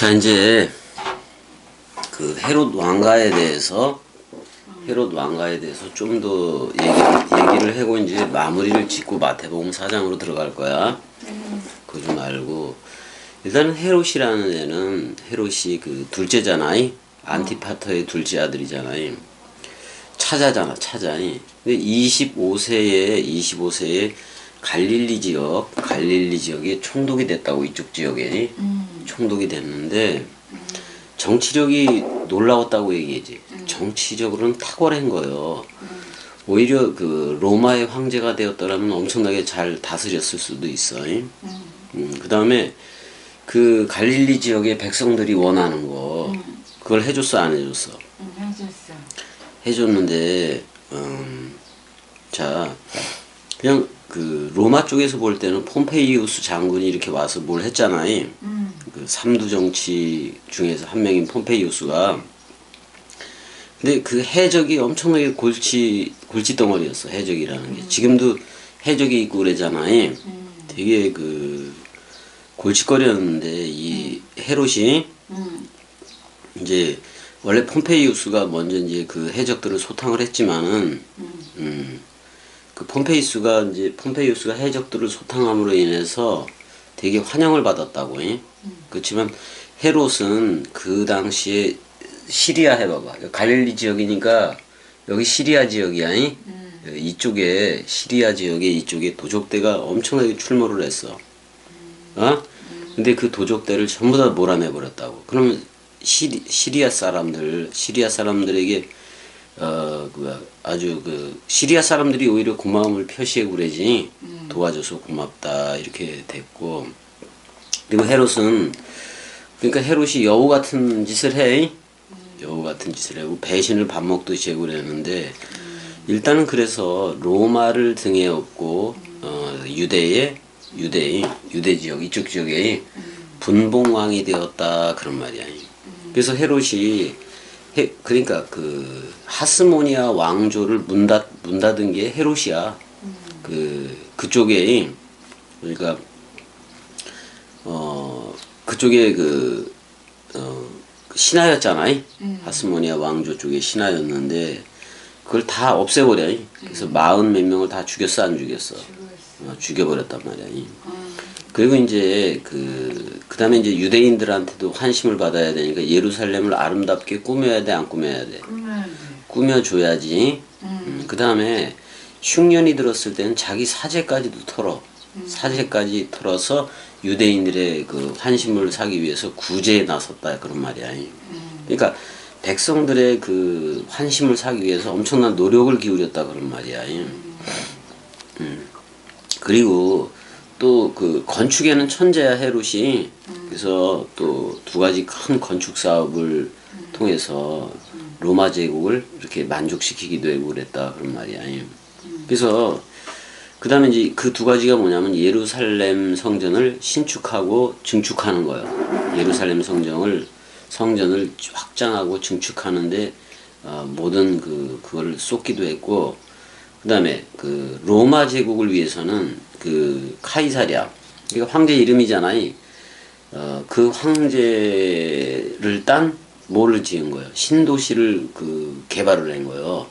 자, 이제 그 헤롯 왕가에 대해서 좀 더 얘기를 하고 이제 마무리를 짓고 마태복음 4장으로 들어갈 거야. 그거 좀 알고, 일단은 헤롯이라는 애는 헤롯이 그 둘째잖아요. 안티파터의 둘째 아들이잖아요. 차자잖아. 근데 25세에 갈릴리 지역에 총독이 됐다고. 이쪽 지역에 총독이 됐는데 정치력이 놀라웠다고 얘기하지. 정치적으로는 탁월한 거예요. 오히려 그 로마의 황제가 되었더라면 엄청나게 잘 다스렸을 수도 있어. 그 다음에 그 갈릴리 지역의 백성들이 원하는 거 그걸 해줬어, 안 해줬어? 해줬어. 해줬는데 자, 그냥 그 로마 쪽에서 볼 때는 폼페이우스 장군이 이렇게 와서 뭘 했잖아요. 그 삼두 정치 중에서 한 명인 폼페이우스가. 근데 그 해적이 엄청나게 골치덩어리였어. 해적이라는 게 지금도 해적이 있고 그러잖아요. 되게 그 골칫거리였는데 이 헤롯이 이제 원래 폼페이우스가 먼저 이제 그 해적들을 소탕을 했지만은 그 폼페이우스가 해적들을 소탕함으로 인해서 되게 환영을 받았다고. 그렇지만 헤롯은 그 당시에 시리아 해봐봐. 갈릴리 지역이니까 여기 시리아 지역이야. 이쪽에 시리아 지역에 이쪽에 도적대가 엄청나게 출몰을 했어. 근데 그 도적대를 전부 다 몰아내버렸다고. 그러면 시리아 사람들에게 아주 그 시리아 사람들이 오히려 고마움을 표시해 그러지. 도와줘서 고맙다 이렇게 됐고. 그리고 헤롯이 여우 같은 짓을 해. 여우 같은 짓을 하고 배신을 밥 먹듯이 하고 그랬는데 일단은 그래서 로마를 등에 업고 유대 지역 이쪽 지역에 분봉왕이 되었다 그런 말이야. 그래서 헤롯이 그러니까 그 하스모니아 왕조를 문 닫은 게 헤롯이야. 그쪽에 그러니까 그쪽에 신하였잖아요. 하스모니아 왕조 쪽에 신하였는데 그걸 다 없애버려. 그래서 40 몇 명을 다 죽였어, 안 죽였어? 죽여버렸단 말이야. 그리고 이제 그 다음에 이제 유대인들한테도 환심을 받아야 되니까 예루살렘을 아름답게 꾸며야 돼, 안 꾸며야 돼? 꾸며줘야지. 그 다음에 흉년이 들었을 때는 자기 사제까지도 털어. 사제까지 털어서 유대인들의 그 환심을 사기 위해서 구제에 나섰다 그런 말이야. 그러니까 백성들의 그 환심을 사기 위해서 엄청난 노력을 기울였다 그런 말이야. 그리고 또 그 건축에는 천재야 헤롯이. 그래서 또 두 가지 큰 건축 사업을 통해서 로마 제국을 이렇게 만족시키기도 하고 그랬다 그런 말이야. 그래서 그 다음에 이제 그 두 가지가 뭐냐면 예루살렘 성전을 신축하고 증축하는 거예요. 예루살렘 성전을 확장하고 증축하는데 모든 그거를 쏟기도 했고, 그 다음에 그 로마 제국을 위해서는 그 카이사랴, 그러니까 황제 이름이잖아요. 그 황제를 딴 뭐를 지은 거예요? 신도시를 개발을 한 거예요.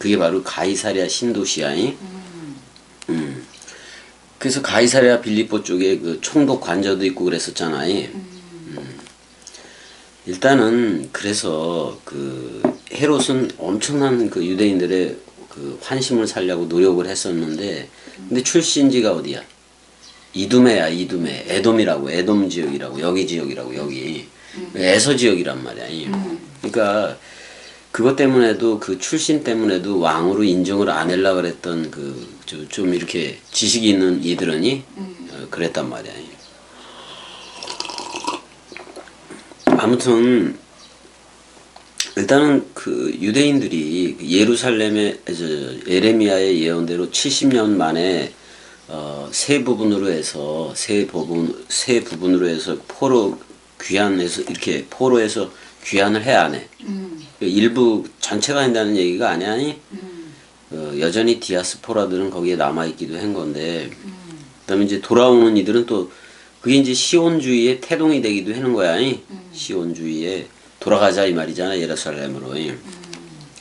그게 바로 가이사랴 신도시야. 그래서 가이사랴 빌립보 쪽에 그 총독 관저도 있고 그랬었잖아요. 일단은 그래서 그 헤롯은 엄청난 그 유대인들의 그 환심을 살려고 노력을 했었는데, 근데 출신지가 어디야? 이두메야. 에돔이라고, 에돔 지역이라고, 여기 지역이라고, 여기 에서 지역이란 말이야. 그러니까 그것 때문에도 그 출신 때문에도 왕으로 인정을 안 하려고 그랬던 좀 이렇게 지식이 있는 이들은이 그랬단 말이야. 아무튼 일단은 그 유대인들이 예루살렘의 예레미야의 예언대로 70년 만에 세 부분으로 해서 포로해서 귀환을 해 안 해? 일부 전체가 한다는 얘기가 아니야. 여전히 디아스포라들은 거기에 남아있기도 한 건데, 그 다음에 이제 돌아오는 이들은 또 그 그게 이제 시온주의의 태동이 되기도 하는 거야. 시온주의에 돌아가자 이 말이잖아, 예루살렘으로.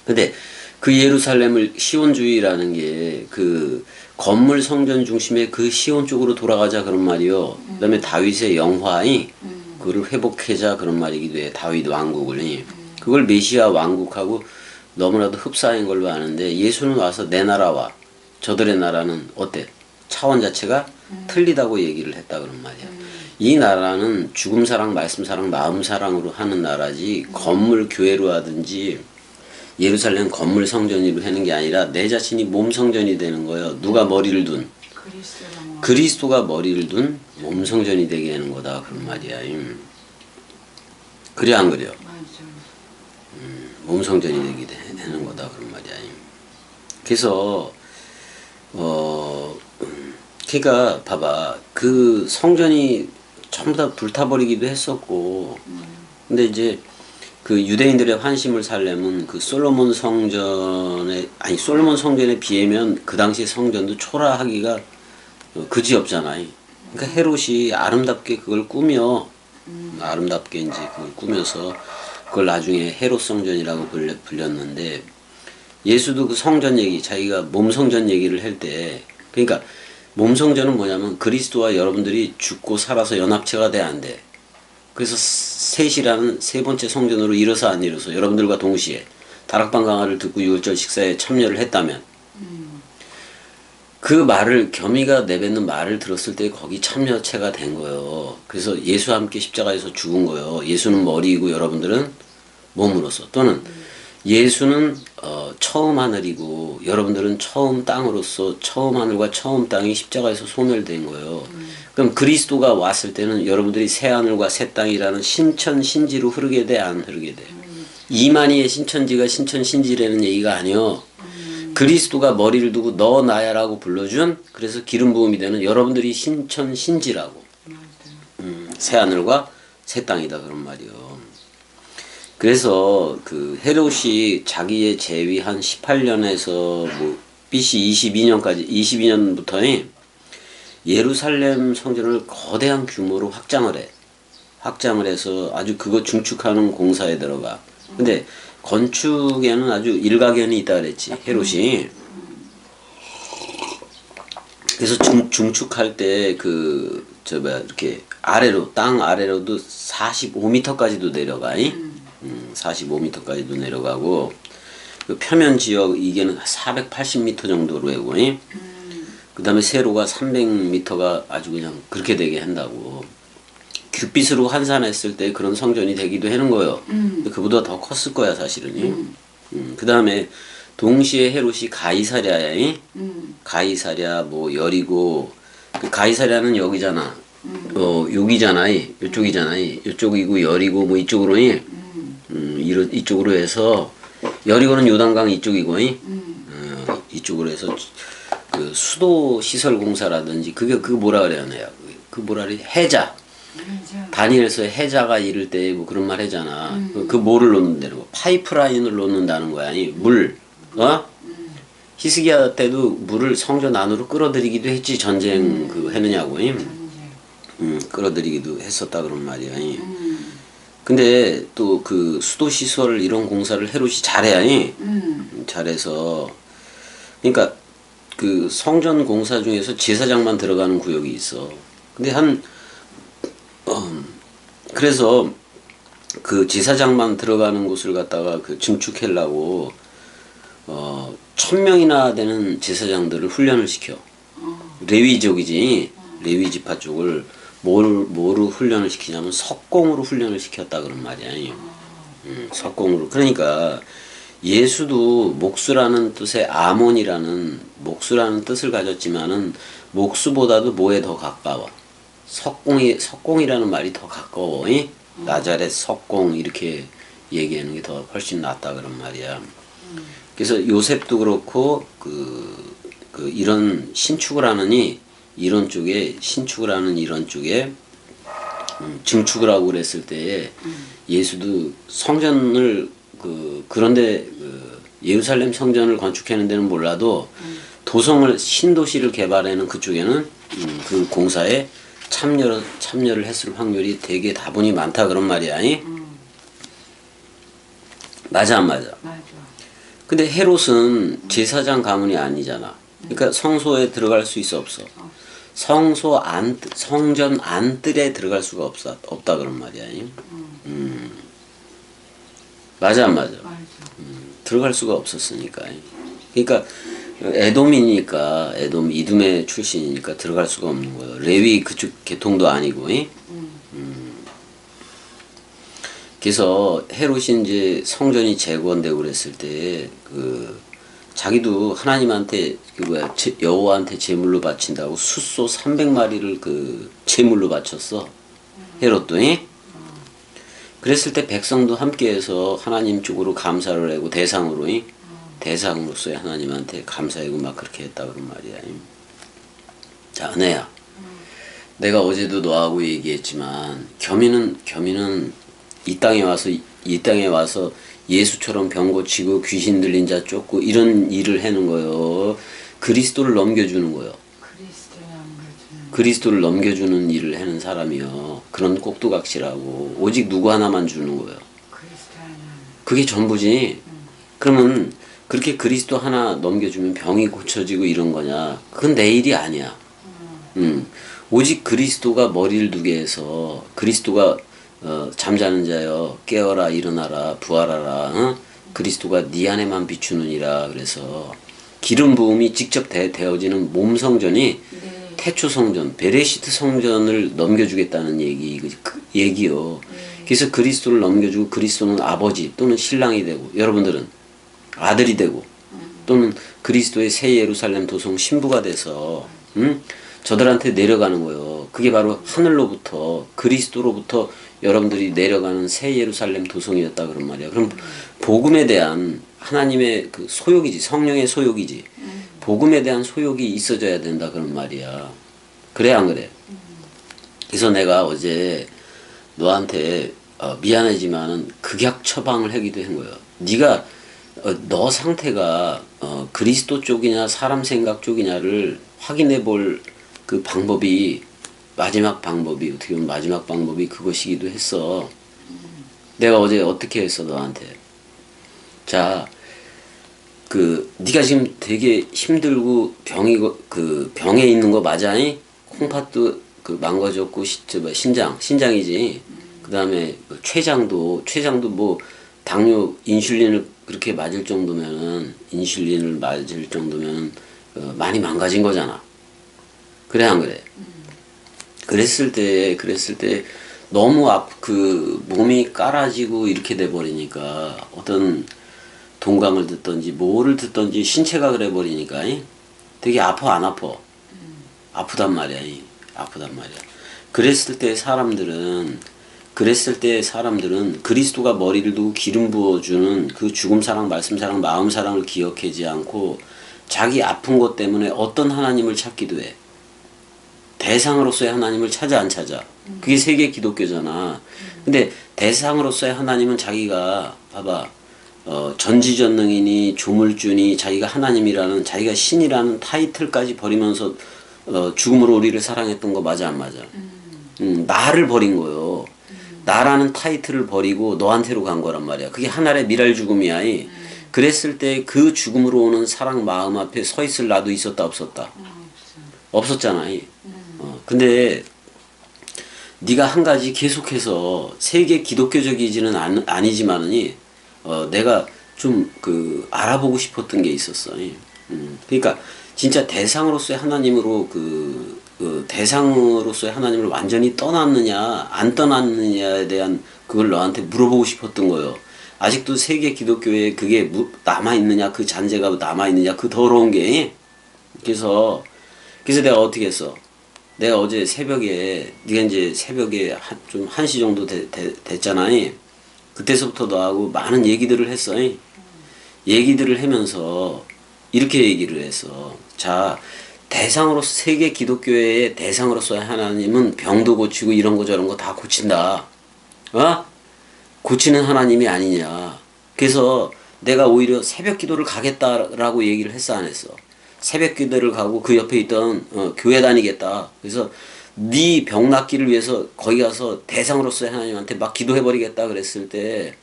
근데 그 예루살렘을 시온주의라는 게 그 건물 성전 중심의 그 시온 쪽으로 돌아가자 그런 말이요. 그다음에 다윗의 영화이 그를 회복하자 그런 말이기도 해. 다윗 왕국을. 그걸 메시아 왕국하고 너무나도 흡사한 걸로 아는데 예수는 와서 내 나라와 저들의 나라는 어때? 차원 자체가 틀리다고 얘기를 했다 그런 말이야. 이 나라는 죽음 사랑, 말씀 사랑, 마음 사랑으로 하는 나라지 건물 교회로 하든지 예루살렘 건물 성전으로 하는 게 아니라 내 자신이 몸 성전이 되는 거예요. 누가 머리를 둔? 그리스도가 머리를 둔 몸 성전이 되게 하는 거다 그런 말이야. 그래 안 그래요? 몸 성전이 되게 하는 거다 그런 말이야. 그래서 그러니까 봐봐 그 성전이 전부 다 불타버리기도 했었고 근데 이제 그 유대인들의 환심을 살려면 그 솔로몬 성전에 솔로몬 성전에 비하면 그 당시 성전도 초라하기가 그지없잖아. 그러니까 헤롯이 아름답게 그걸 꾸며 아름답게 이제 그걸 꾸며서 그걸 나중에 헤롯 성전이라고 불렸는데 예수도 그 성전 얘기 자기가 몸 성전 얘기를 할 때 그러니까 몸 성전은 뭐냐면 그리스도와 여러분들이 죽고 살아서 연합체가 돼 안 돼. 그래서 셋이라는 세 번째 성전으로 일어서 안 일어서 여러분들과 동시에 다락방 강화를 듣고 유월절 식사에 참여를 했다면 그 말을 겸이가 내뱉는 말을 들었을 때 거기 참여체가 된 거예요. 그래서 예수와 함께 십자가에서 죽은 거예요. 예수는 머리이고 여러분들은 몸으로서 또는 예수는 처음 하늘이고 여러분들은 처음 땅으로서 처음 하늘과 처음 땅이 십자가에서 소멸된 거예요. 그럼 그리스도가 왔을 때는 여러분들이 새 하늘과 새 땅이라는 신천신지로 흐르게 돼 안 흐르게 돼? 이만희의 신천지가 신천신지라는 얘기가 아니요. 그리스도가 머리를 두고 너 나야라고 불러준 그래서 기름 부음이 되는 여러분들이 신천신지라고 새 하늘과 새 땅이다 그런 말이요. 그래서 그 헤롯이 자기의 재위 한 18년에서 뭐 BC 22년부터 예루살렘 성전을 거대한 규모로 확장을 해. 확장을 해서 아주 그거 중축하는 공사에 들어가. 근데 건축에는 아주 일가견이 있다 그랬지, 헤롯이. 그래서 중축할 때 이렇게 아래로, 땅 아래로도 45m까지도 내려가. 45m까지도 내려가고, 그 표면 지역, 이게는 480m 정도로 하고, 그 다음에 세로가 300m가 아주 그냥 그렇게 되게 한다고. 큐빗으로 환산했을 때 그런 성전이 되기도 하는 거예요. 그보다 더 컸을 거야, 사실은. 그 다음에 동시에 헤롯이 가이사랴야, 가이사랴, 뭐, 여리고, 그 가이사랴는 여기잖아. 여기잖아, 이쪽이잖아. 이쪽이고, 여리고, 뭐, 이쪽으로, 이쪽으로 해서, 여리고는 요단강 이쪽이고, 이쪽으로 해서, 그 수도 시설 공사라든지 그거 뭐라 그래야 하나요? 그 뭐라 그래? 해자. 다니엘서에 해자가 이를 때 뭐 그런 말 하잖아. 그 뭐를 놓는다는 거? 파이프라인을 놓는다는 거야. 아니 물. 히스기야 때도 물을 성전 안으로 끌어들이기도 했지. 전쟁 그 했느냐고. 끌어들이기도 했었다 그런 말이야. 근데 또 그 수도 시설 이런 공사를 헤롯이 잘해. 잘해서 그러니까 그 성전 공사 중에서 제사장만 들어가는 구역이 있어. 근데 그래서 그 제사장만 들어가는 곳을 갖다가 그 증축하려고 1000명이나 되는 제사장들을 훈련을 시켜. 레위족이지. 레위 지파 쪽을 뭐로 훈련을 시키냐면 석공으로 훈련을 시켰다 그런 말이야. 석공으로. 그러니까 예수도 목수라는 뜻의 아몬이라는 목수라는 뜻을 가졌지만은 목수보다도 뭐에 더 가까워? 석공이라는 말이 더 가까워. 나자렛 석공 이렇게 얘기하는 게 더 훨씬 낫다 그런 말이야. 그래서 요셉도 그렇고 이런 신축을 하느니 이런 쪽에 신축을 하는 이런 쪽에 증축을 하고 그랬을 때에 예수도 성전을 그런데 예루살렘 성전을 건축하는 데는 몰라도 도성을 신도시를 개발하는 그쪽에는 그 공사에 참여를 했을 확률이 되게 다분히 많다 그런 말이야. 맞아 안 맞아? 맞아. 근데 헤롯은 제사장 가문이 아니잖아. 그러니까 성소에 들어갈 수 있어 없어? 성전 안뜰에 들어갈 수가 없다 그런 말이야. 맞아 안 맞아? 맞아. 들어갈 수가 없었으니까. 그러니까 에돔이니까 이둠의 출신이니까 들어갈 수가 없는 거예요. 레위 그쪽 계통도 아니고. 그래서 헤롯이 이제 성전이 재건되고 그랬을 때 자기도 하나님한테 여호와한테 제물로 바친다고 숫소 300마리를 제물로 바쳤어. 헤롯도. 그랬을 때 백성도 함께해서 하나님 쪽으로 감사를 하고 대상으로서의 하나님한테 감사하고 막 그렇게 했다 그런 말이야. 자, 은혜야. 내가 어제도 너하고 얘기했지만 겸이는 이 땅에 와서 예수처럼 병 고치고 귀신 들린 자 쫓고 이런 일을 하는 거요. 그리스도를 넘겨주는 거요. 그리스도를 넘겨주는 일을 하는 사람이요. 그런 꼭두각시라고. 오직 누구 하나만 주는 거예요. 그게 전부지. 그러면 그렇게 그리스도 하나 넘겨주면 병이 고쳐지고 이런 거냐? 그건 내 일이 아니야. 오직 그리스도가 머리를 두게 해서 그리스도가 잠자는 자여 깨어라 일어나라 부활하라. 그리스도가 네 안에만 비추느니라. 그래서 기름 부음이 직접 되어지는 몸 성전이 태초 성전, 베레시트 성전을 넘겨주겠다는 얘기요. 그래서 그리스도를 넘겨주고 그리스도는 아버지 또는 신랑이 되고 여러분들은 아들이 되고 또는 그리스도의 새 예루살렘 도성 신부가 돼서 저들한테 내려가는 거예요. 그게 바로 하늘로부터 그리스도로부터 여러분들이 내려가는 새 예루살렘 도성이었다 그런 말이야. 그럼 복음에 대한 하나님의 소욕이지, 성령의 소욕이지. 복음에 대한 소욕이 있어져야 된다 그런 말이야. 그래 안 그래? 그래서 내가 어제 너한테 미안하지만은 극약 처방을 하기도 한 거예요. 네가 너 상태가 그리스도 쪽이냐 사람 생각 쪽이냐를 확인해 볼 그 방법이 마지막 방법이 그것이기도 했어. 내가 어제 어떻게 했어 너한테? 자, 네가 지금 되게 힘들고 병에 있는 거 맞아니? 콩팥도 망가졌고 신장이지. 그다음에 췌장도 뭐 당뇨 인슐린을 그렇게 맞을 정도면은 많이 망가진 거잖아. 그래 안 그래? 그랬을 때 너무 몸이 깔아지고 이렇게 돼 버리니까 어떤 동감을 듣던지 뭐를 듣던지 신체가 그래 버리니까 되게 아파 안 아파? 아프단 말이야. 그랬을 때 사람들은 그리스도가 머리를 두고 기름 부어주는 그 죽음 사랑, 말씀 사랑, 마음 사랑을 기억하지 않고 자기 아픈 것 때문에 어떤 하나님을 찾기도 해. 대상으로서의 하나님을 찾아 안 찾아? 그게 세계 기독교잖아. 근데 대상으로서의 하나님은 자기가 봐봐 전지전능이니 조물주니 자기가 하나님이라는 자기가 신이라는 타이틀까지 버리면서 죽음으로 우리를 사랑했던 거 맞아 안 맞아? 나를 버린 거요. 나라는 타이틀을 버리고 너한테로 간 거란 말이야. 그게 하나의 미랄 죽음이야. 그랬을 때 그 죽음으로 오는 사랑 마음 앞에 서 있을 나도 있었다 없었다? 없었잖아. 근데 네가 한 가지 계속해서 세계 기독교적이지는 아니지만은 내가 좀 알아보고 싶었던 게 있었어. 그러니까 진짜 대상으로서의 하나님으로 대상으로서의 하나님을 완전히 떠났느냐 안 떠났느냐에 대한 그걸 너한테 물어보고 싶었던 거예요. 아직도 세계 기독교에 그게 남아있느냐, 그 잔재가 남아있느냐, 그 더러운 게. 그래서 내가 어떻게 했어? 내가 어제 새벽에, 네가 이제 새벽에 좀 1시 정도 됐잖아. 그때서부터 너하고 많은 얘기들을 했어. 얘기들을 하면서 이렇게 얘기를 했어. 자, 세계 기독교의 대상으로서의 하나님은 병도 고치고 이런 거 저런 거 다 고친다. 고치는 하나님이 아니냐. 그래서 내가 오히려 새벽 기도를 가겠다라고 얘기를 했어 안 했어? 새벽 기도를 가고 그 옆에 있던 교회 다니겠다. 그래서 네 병 낫기를 위해서 거기 가서 대상으로서 하나님한테 막 기도해버리겠다 그랬을 때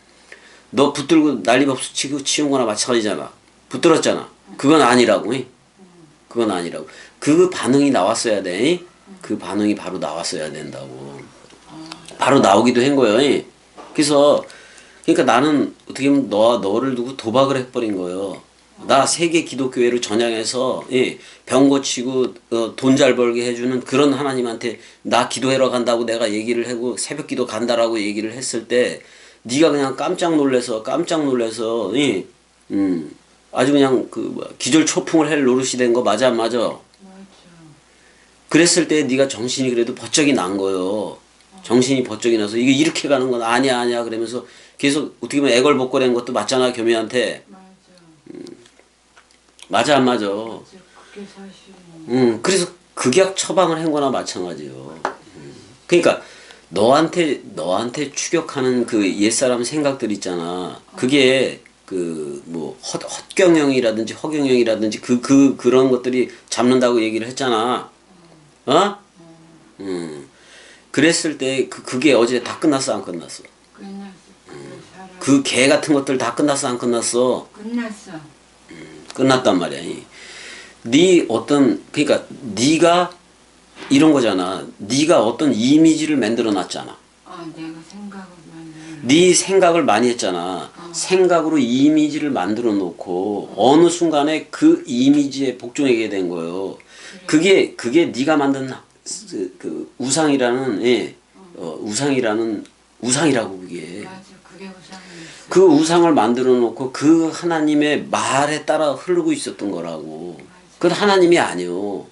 너 붙들고 난리법수 치고 치운 거나 마찬가지잖아. 붙들었잖아. 그건 아니라고. 그건 아니라고. 그 반응이 나왔어야 돼. 그 반응이 바로 나왔어야 된다고. 바로 나오기도 한 거예요. 그래서 그러니까 나는 어떻게 보면 너를 두고 도박을 해버린 거예요. 나 세계 기독교회를 전향해서 병 고치고 돈 잘 벌게 해주는 그런 하나님한테 나 기도하러 간다고 내가 얘기를 하고 새벽 기도 간다라고 얘기를 했을 때 네가 그냥 깜짝 놀래서 아주 그냥 기절 초풍을 할 노릇이 된 거 맞아 안 맞아? 맞아. 그랬을 때 네가 정신이 그래도 번쩍이 난 거요. 정신이 번쩍이 나서 이게 이렇게 가는 건 아니야 그러면서 계속 어떻게 보면 애걸복걸한 것도 맞잖아 겸이한테. 맞아. 맞아 안 맞아? 맞아. 그게 사실이야. 그래서 극약 처방을 한 거나 마찬가지요. 그러니까 너한테 추격하는 그 옛사람 생각들 있잖아. 그게 뭐 헛경영이라든지 허경영이라든지 그런 것들이 잡는다고 얘기를 했잖아. 어? 그랬을 때 그게 어제 다 끝났어 안 끝났어? 끝났어. 그 개 같은 것들 다 끝났어 안 끝났어? 끝났어. 끝났단 말이야. 그러니까 네가 이런 거잖아. 네가 어떤 이미지를 만들어 놨잖아. 내가 생각을 많이 해. 네 생각을 많이 했잖아. 생각으로 이미지를 만들어 놓고 어느 순간에 그 이미지에 복종하게 된 거예요. 그게 네가 만든 그 우상이라는 우상이라고 그게. 맞아. 그게 우상이었어. 그 우상을 만들어 놓고 그 하나님의 말에 따라 흐르고 있었던 거라고. 그건 하나님이 아니요.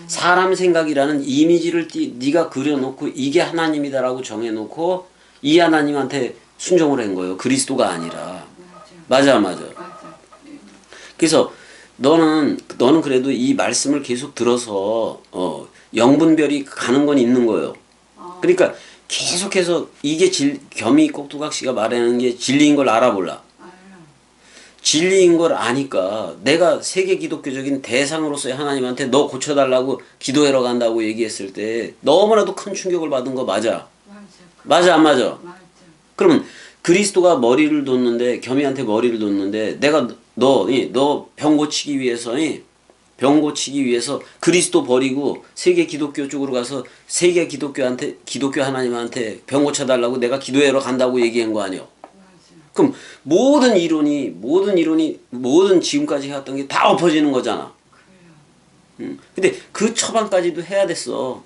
사람 생각이라는 이미지를 네가 그려놓고 이게 하나님이다라고 정해놓고 이 하나님한테 순종을 한 거예요. 그리스도가 아니라. 맞아. 맞아. 그래서 너는 그래도 이 말씀을 계속 들어서 영분별이 가는 건 있는 거예요. 그러니까 계속해서 이게 겸이 꼭두각시가 말하는 게 진리인 걸 알아볼라. 진리인 걸 아니까 내가 세계 기독교적인 대상으로서의 하나님한테 너 고쳐달라고 기도하러 간다고 얘기했을 때 너무나도 큰 충격을 받은 거 맞아. 맞아 안 맞아? 맞아. 그러면 그리스도가 머리를 뒀는데 겸이한테 머리를 뒀는데 내가 너 병 고치기 위해서 그리스도 버리고 세계 기독교 쪽으로 가서 세계 기독교 하나님한테 병 고쳐달라고 내가 기도하러 간다고 얘기한 거 아니야? 그럼 모든 이론이 모든 지금까지 해왔던 게 다 엎어지는 거잖아. 근데 그 처방까지도 해야 됐어.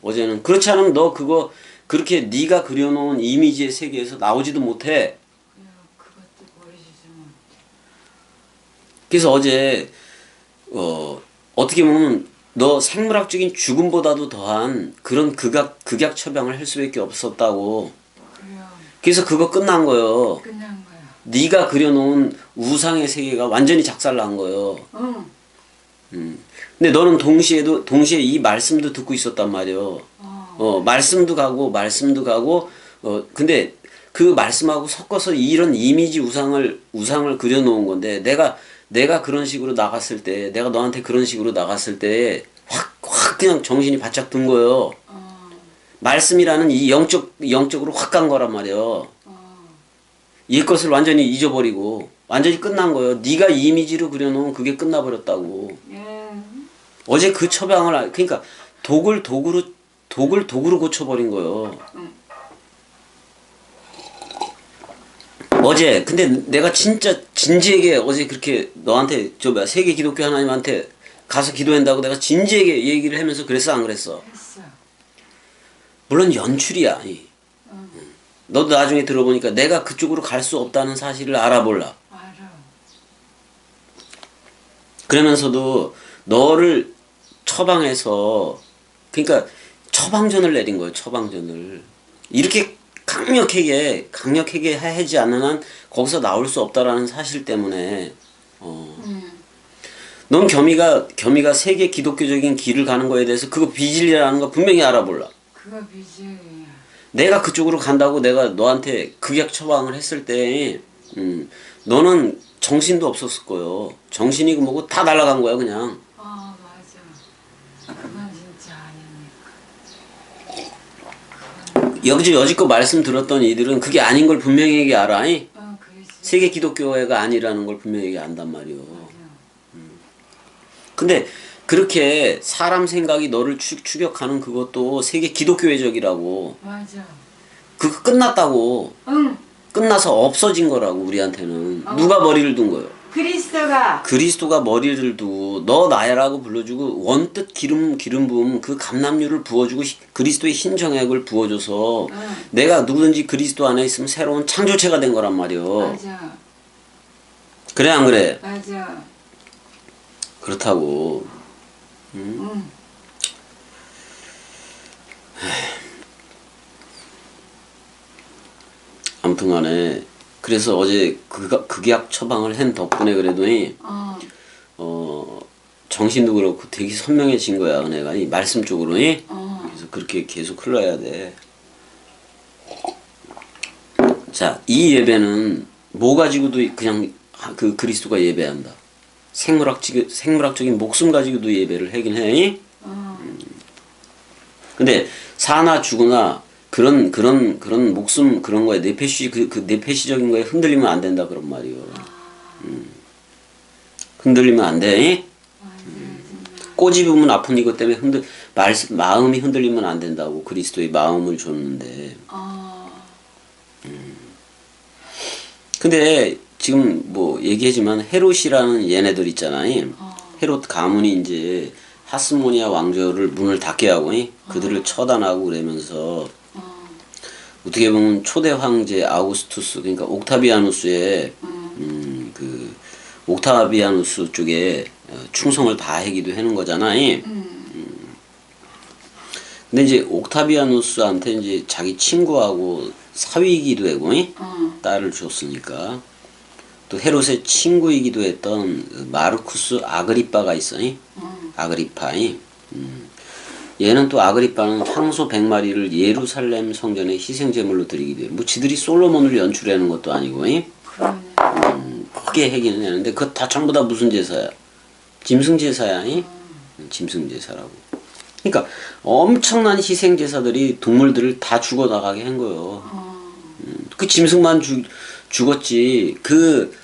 어제는. 그렇지 않으면 너 그거 그렇게 네가 그려놓은 이미지의 세계에서 나오지도 못해. 그것도 버리지도 못해. 그래서 어제 어떻게 보면 너 생물학적인 죽음보다도 더한 그런 극약 처방을 할 수밖에 없었다고. 그래요. 그래서 그거 끝난 거요. 끝난 거야. 네가 그려놓은 우상의 세계가 완전히 작살난 거요. 근데 너는 동시에 이 말씀도 듣고 있었단 말이요. 말씀도 가고 근데 그 말씀하고 섞어서 이런 이미지 우상을 그려놓은 건데 내가 그런 식으로 나갔을 때 내가 너한테 그런 식으로 나갔을 때 확 그냥 정신이 바짝 든 거예요. 말씀이라는 이 영적으로 확 간 거란 말이에요. 이 것을 완전히 잊어버리고 완전히 끝난 거예요. 네가 이미지로 그려놓은 그게 끝나버렸다고. 어제 그 처방을 그러니까 독을 독으로 고쳐버린 거예요. 어제 근데 내가 진짜 진지하게 어제 그렇게 너한테 세계 기독교 하나님한테 가서 기도한다고 내가 진지하게 얘기를 하면서 그랬어 안 그랬어? 했어. 물론 연출이야. 너도 나중에 들어보니까 내가 그쪽으로 갈 수 없다는 사실을 알아볼라. 알아. 그러면서도 너를 처방해서 그러니까 처방전을 내린 거예요. 처방전을. 이렇게 강력하게 하지 않는 한 거기서 나올 수 없다라는 사실 때문에 넌 겸이가 세계 기독교적인 길을 가는 거에 대해서 그거 비질이라는 거 분명히 알아볼라. 그거 비질이야. 내가 그쪽으로 간다고 내가 너한테 극약 처방을 했을 때 너는 정신도 없었을 거예요. 정신이고 뭐고 다 날아간 거야 그냥. 맞아. 그건 진짜 아니니까. 여지껏 말씀 들었던 이들은 그게 아닌 걸 분명히 알아. 그랬어. 세계 기독교회가 아니라는 걸 분명히 안단 말이오. 맞아. 근데 그렇게 사람 생각이 너를 추격하는 그것도 세계 기독교회적이라고. 맞아. 그거 끝났다고. 응. 끝나서 없어진 거라고 우리한테는. 어. 누가 머리를 둔 거예요? 그리스도가 머리를 두고 너 나야라고 불러주고 원뜻 기름 부음 그 감람유를 부어주고 그리스도의 흰 정액을 부어줘서 응. 내가 누구든지 그리스도 안에 있으면 새로운 창조체가 된 거란 말이오. 맞아. 그래 안 그래? 맞아. 그렇다고. 응. 아무튼간에 그래서 어제 극약 처방을 한 덕분에 그래도니 정신도 그렇고 되게 선명해진 거야 은혜가 이 말씀 쪽으로니. 그래서 그렇게 계속 흘러야 돼. 자, 이 예배는 뭐 가지고도 그냥 그 그리스도가 예배한다. 생물학적인 목숨 가지고도 예배를 하긴 해. 근데 사나 죽으나 그런 목숨 그런 거에 뇌폐시적인 거에 흔들리면 안 된다 그런 말이요. 흔들리면 안 돼. 꼬집으면 아픈 이것 때문에 마음이 흔들리면 안 된다고. 그리스도의 마음을 줬는데. 근데 지금 뭐 얘기하지만 헤롯이라는 얘네들 있잖아요. 헤롯 가문이 이제 하스모니아 왕조를 문을 닫게 하고 그들을 처단하고 그러면서 어떻게 보면 초대 황제 아우구스투스 그러니까 옥타비아누스의 그 옥타비아누스 쪽에 충성을 다하기도 하는 거잖아요. 근데 이제 옥타비아누스한테 이제 자기 친구하고 사위이기도 하고 딸을 줬으니까 또 헤롯의 친구이기도 했던 마르쿠스 아그리빠가 있어. 아그리파. 얘는 또 아그리빠는 황소 100마리를 예루살렘 성전에 희생제물로 드리기도 해. 뭐 지들이 솔로몬을 연출하는 것도 아니고. 크게 하기는 하는데 그거 다 전부 다 무슨 제사야? 짐승제사야. 짐승제사라고. 그러니까 엄청난 희생제사들이 동물들을 다 죽어나가게 한 거예요. 그 짐승만 죽었지 그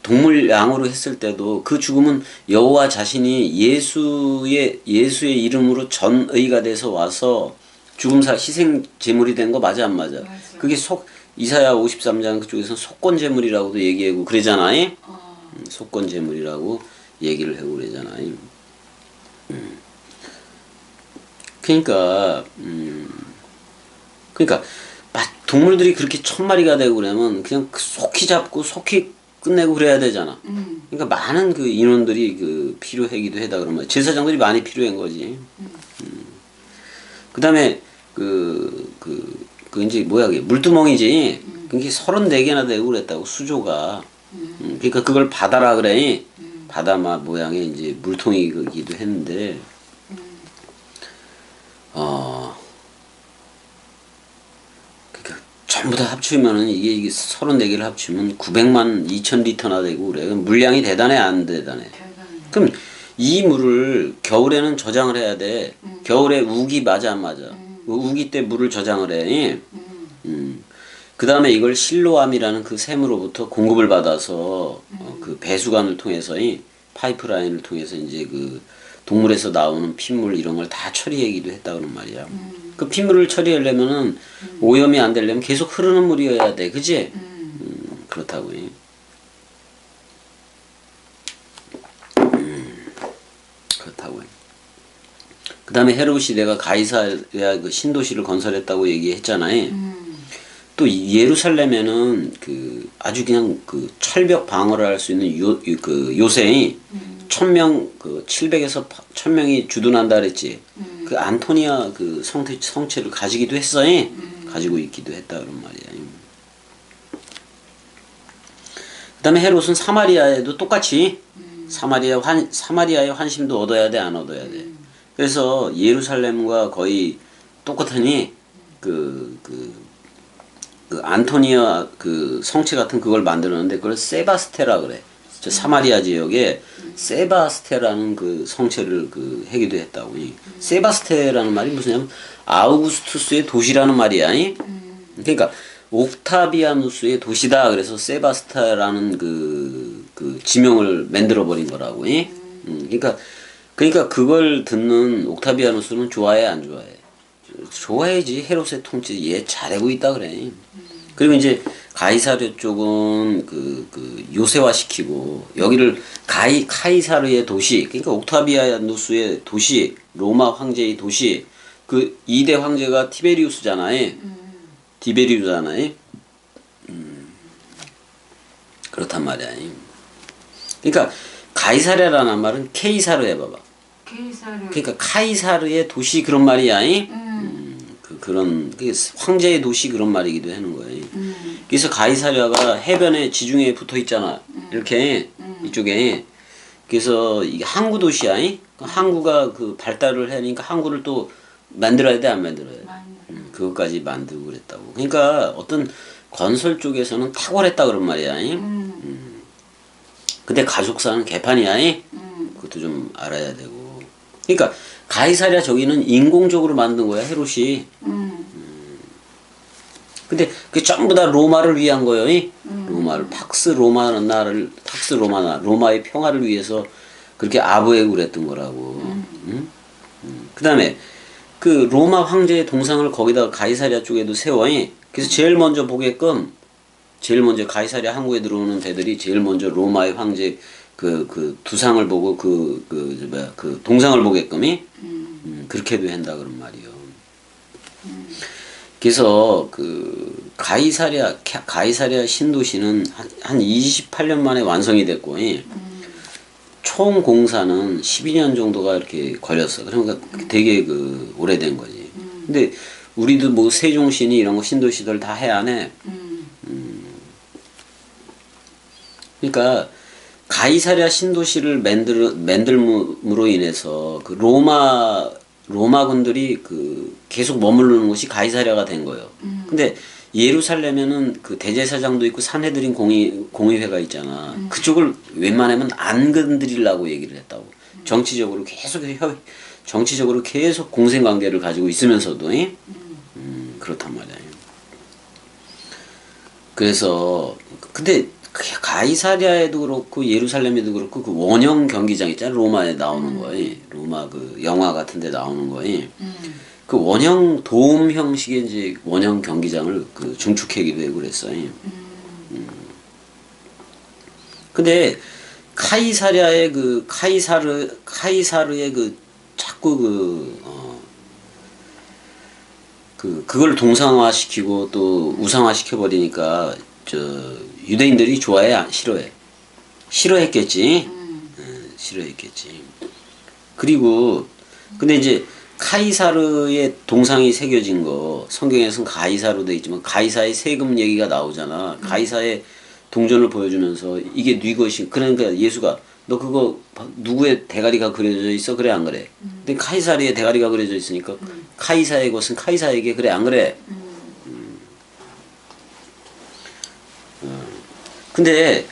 동물 양으로 했을 때도 그 죽음은 여호와 자신이 예수의 이름으로 전의가 돼서 와서 죽음사 희생 제물이 된 거 맞아 안 맞아? 그게 이사야 53장 그쪽에서 속건 제물이라고도 얘기하고 그러잖아요. 속건 제물이라고 얘기를 하고 그러잖아요. 그러니까 동물들이 그렇게 1000마리가 되고 그러면 그냥 속히 잡고 속히 끝내고 그래야 되잖아. 그러니까 많은 그 인원들이 그 필요하기도 하다 그런 거야. 제사장들이 많이 필요한 거지. 그다음에 이제 뭐야 그게 물두멍이지. 그게 34개나 되고 그랬다고 수조가. 그러니까 그걸 바다라 그래. 바다 모양의 이제 물통이기도 했는데. 전부 다 합치면은 이게 34개를 합치면 900만 2천 리터나 되고 그래. 물량이 대단해 안 대단해? 그럼 이 물을 겨울에는 저장을 해야 돼. 겨울에 우기 맞아 안 맞아? 우기 때 물을 저장을 해. 그 다음에 이걸 실로암이라는 그 샘으로부터 공급을 받아서 그 배수관을 통해서 파이프라인을 통해서 이제 그 동물에서 나오는 핏물 이런 걸 다 처리하기도 했다 그런 말이야. 그 핏물을 처리하려면은 오염이 안 되려면 계속 흐르는 물이어야 돼, 그지? 그렇다고. 그렇다고. 그 다음에 헤롯이 내가 가이사랴 그 신도시를 건설했다고 얘기했잖아요. 또 예루살렘에는 그 아주 그냥 그 철벽 방어를 할 수 있는 요새이 1000명 그 700에서 1000명이 주둔한다 그랬지. 그 안토니아 그 성체를 가지기도 했어요. 가지고 있기도 했다 그런 말이야. 그다음에 헤롯은 사마리아에도 똑같이 사마리아의 환심도 얻어야 돼 안 얻어야 돼. 그래서 예루살렘과 거의 똑같으니 그 안토니아 그 성체 같은 그걸 만들었는데 그걸 세바스테라 그래. 저 사마리아 지역에 세바스테라는 그 성체를 그 해기도 했다고. 세바스테라는 말이 무슨냐면 아우구스투스의 도시라는 말이야. 그러니까 옥타비아누스의 도시다. 그래서 세바스테라는 그 지명을 만들어 버린 거라고. 그러니까 그걸 듣는 옥타비아누스는 좋아해 안 좋아해? 좋아해지. 헤롯의 통치 얘 잘하고 있다 그래. 그리고 이제 가이사르 쪽은 그 요새화 시키고 여기를 카이사르의 도시, 그러니까 옥타비아누스의 도시, 로마 황제의 도시, 그 2대 황제가 티베리우스잖아요. 티베리우스잖아요. 그렇단 말이야. 그러니까 가이사르라는 말은 케이사르 해봐봐. 케이사르. 그러니까 카이사르의 도시 그런 말이야. 그런 황제의 도시 그런 말이기도 하는 거예요. 그래서 가이사랴가 해변에 지중해에 붙어 있잖아. 이렇게 이쪽에. 그래서 이게 항구 도시야. 항구가 그 발달을 하니까 항구를 또 만들어야 돼 안 만들어야 돼? 그것까지 만들고 그랬다고. 그러니까 어떤 건설 쪽에서는 탁월했다 그런 말이야. 근데 가족사는 개판이야. 그것도 좀 알아야 되고. 그러니까 가이사랴 저기는 인공적으로 만든 거야 헤롯이. 근데 그게 전부 다 로마를 위한 거예요. 로마를 로마의 평화를 위해서 그렇게 아부에고 그랬던 거라고. 그다음에 그 로마 황제의 동상을 거기다가 가이사랴 쪽에도 세워. 그래서 제일 먼저 가이사랴 항구에 들어오는 배들이 제일 먼저 로마의 황제 그 두상을 보고 그 동상을 보게끔 그렇게도 한다 그런 말이요. 그래서 그 가이사랴 신도시는 한 28년 만에 완성이 됐고 총 공사는 12년 정도가 이렇게 걸렸어. 그러니까 되게 그 오래된 거지. 근데 우리도 뭐 세종시니 이런 거 신도시들 다 해 안 해? 그러니까 가이사랴 신도시를 만들므로 인해서 그 로마군들이 그 계속 머무르는 곳이 가이사랴가 된 거예요. 근데 예루살렘에는 그 대제사장도 있고 산헤드린 공의회가 있잖아. 그쪽을 웬만하면 안 건드리려고 얘기를 했다고. 정치적으로 계속 공생관계를 가지고 있으면서도 그렇단 말이야. 그래서 근데 가이사랴에도 그렇고 예루살렘에도 그렇고 그 원형 경기장 있잖아. 로마에 나오는 거예요. 로마 그 영화 같은 데 나오는 거예요. 그 원형 도움 형식의 이제 원형 경기장을 그 중축하기도 하고 그랬어요. 근데 카이사랴의 카이사르의 그 자꾸 그걸 동상화시키고 또 우상화시켜 버리니까 유대인들이 좋아해 싫어해? 싫어했겠지. 싫어했겠지. 그리고 근데 이제 카이사르의 동상이 새겨진 거 성경에서는 가이사로 돼 있지만 가이사의 세금 얘기가 나오잖아. 가이사의 동전을 보여주면서 이게 네 것이. 그러니까 예수가 너 그거 누구의 대가리가 그려져 있어? 그래 안 그래? 근데 카이사르의 대가리가 그려져 있으니까 카이사의 것은 카이사에게. 그래 안 그래? 근데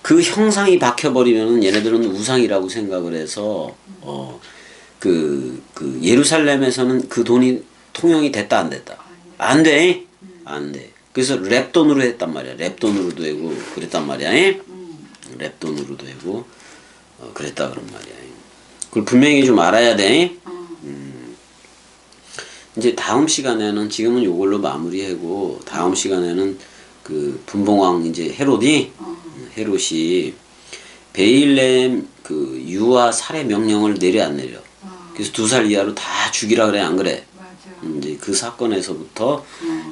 그 형상이 박혀버리면은 얘네들은 우상이라고 생각을 해서 그 예루살렘에서는 그 돈이 통용이 됐다 안 됐다? 안 돼. 안 돼. 그래서 랩돈으로 했단 말이야. 랩돈으로도 되고 그랬단 말이야. 랩돈으로도 되고 그랬다 그런 말이야. 그걸 분명히 좀 알아야 돼. 이제 다음 시간에는 지금은 요걸로 마무리하고 다음 시간에는 그 분봉왕 이제 헤롯이 베일렘 그 유아 살해 명령을 내려 안 내려. 그래서 2살 이하로 다 죽이라 그래 안 그래? 맞아. 이제 그 사건에서부터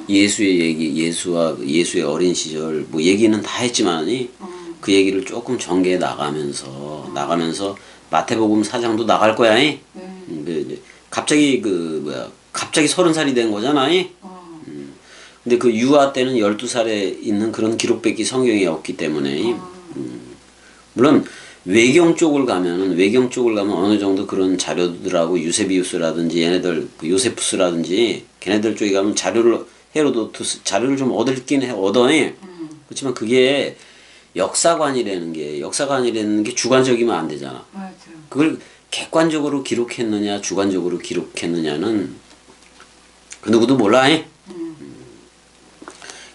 예수의 얘기, 예수의 어린 시절 뭐 얘기는 다 했지만이 그 얘기를 조금 전개해 나가면서 마태복음 4장도 나갈 거야. 갑자기 갑자기 30살이 된 거잖아. 근데 그 유아 때는 12살에 있는 그런 기록밖에 성경에 없기 때문에 물론 외경 쪽을 가면 어느 정도 그런 자료들하고 유세비우스라든지 얘네들 그 요세푸스라든지 걔네들 쪽에 가면 헤로도투스 자료를 좀 얻어. 그렇지만 그게 역사관이라는 게 주관적이면 안 되잖아. 맞아. 그걸 객관적으로 기록했느냐 주관적으로 기록했느냐는 그 누구도 몰라.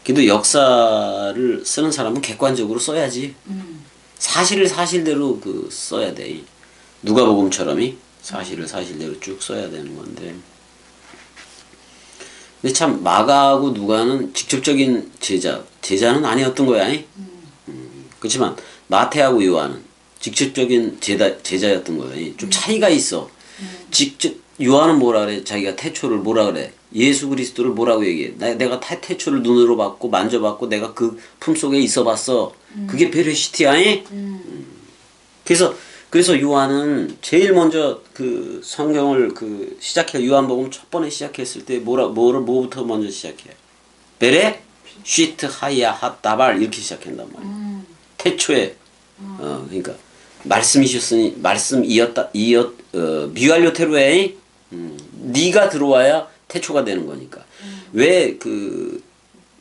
근데 역사를 쓰는 사람은 객관적으로 써야지. 사실을 사실대로 그 써야 돼. 누가복음처럼이 사실을 사실대로 쭉 써야 되는 건데. 근데 참 마가하고 누가는 직접적인 제자는 아니었던 거야. 그렇지만 마태하고 요한은 직접적인 제자였던 거야. 좀 차이가 있어. 직접 요한은 뭐라 그래? 자기가 태초를 뭐라 그래? 예수 그리스도를 뭐라고 얘기해? 내가 태초를 눈으로 봤고 만져봤고 내가 그 품속에 있어봤어. 그게 베레시티야. 그래서 요한은 제일 먼저 그 성경을 그 시작해 요한복음 첫 번에 시작했을 때 뭐부터 먼저 시작해? 베레 시트 하야 핫다발 이렇게 시작한단 말이야. 태초에 그러니까 말씀이셨으니 말씀이었다 미완료 태로에 네가 들어와야 태초가 되는 거니까. 왜 그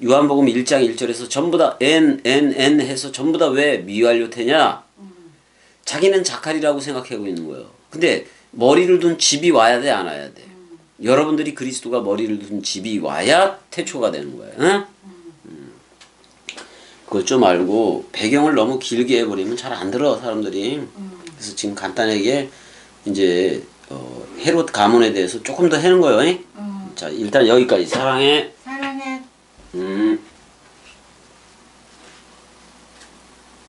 요한복음 1장 1절에서 전부 다 N 해서 전부 다 왜 미완료 태냐? 자기는 자칼이라고 생각하고 있는 거예요. 근데 머리를 둔 집이 와야 돼, 안 와야 돼? 여러분들이 그리스도가 머리를 둔 집이 와야 태초가 되는 거예요. 응? 그걸 좀 알고 배경을 너무 길게 해버리면 잘 안 들어 사람들이. 그래서 지금 간단하게 이제 헤롯 가문에 대해서 조금 더 해는 거예요. 자 일단 여기까지. 사랑해.